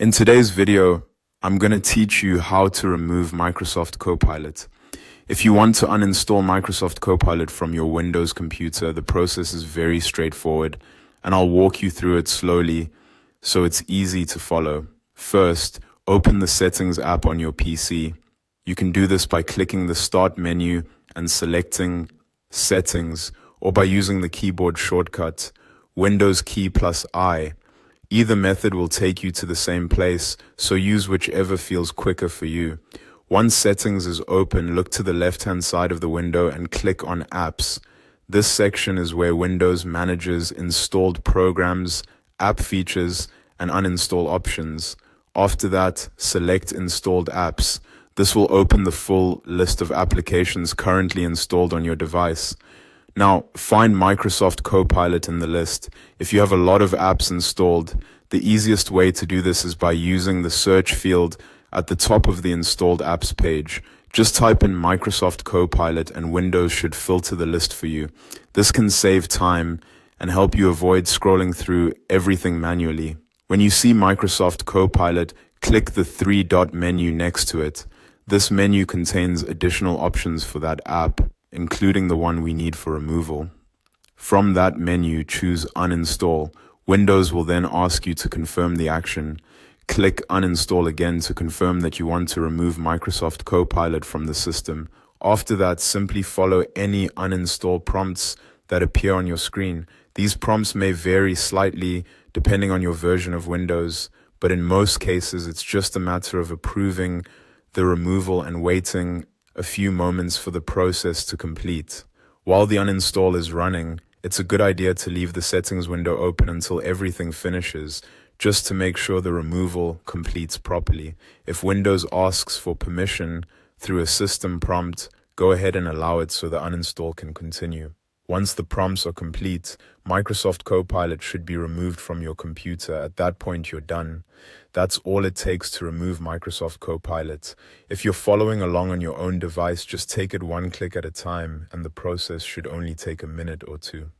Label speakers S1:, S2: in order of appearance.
S1: In today's video, I'm going to teach you how to remove Microsoft Copilot. If you want to uninstall Microsoft Copilot from your Windows computer, the process is very straightforward, and I'll walk you through it slowly so it's easy to follow. First, open the Settings app on your PC. You can do this by clicking the Start menu and selecting Settings, or by using the keyboard shortcut, Windows key plus I. Either method will take you to the same place, so use whichever feels quicker for you. Once Settings is open, look to the left-hand side of the window and click on Apps. This section is where Windows manages installed programs, app features, and uninstall options. After that, select Installed Apps. This will open the full list of applications currently installed on your device. Now, find Microsoft Copilot in the list. If you have a lot of apps installed, the easiest way to do this is by using the search field at the top of the installed apps page. Just type in Microsoft Copilot and Windows should filter the list for you. This can save time and help you avoid scrolling through everything manually. When you see Microsoft Copilot, click the three-dot menu next to it. This menu contains additional options for that app, including the one we need for removal. From that menu, choose Uninstall. Windows will then ask you to confirm the action. Click Uninstall again to confirm that you want to remove Microsoft Copilot from the system. After that, simply follow any uninstall prompts that appear on your screen. These prompts may vary slightly depending on your version of Windows, but in most cases, it's just a matter of approving the removal and waiting a few moments for the process to complete. While the uninstall is running, it's a good idea to leave the settings window open until everything finishes, just to make sure the removal completes properly. If Windows asks for permission through a system prompt, go ahead and allow it so the uninstall can continue. Once the prompts are complete, Microsoft Copilot should be removed from your computer. At that point, you're done. That's all it takes to remove Microsoft Copilot. If you're following along on your own device, just take it one click at a time, and the process should only take a minute or two.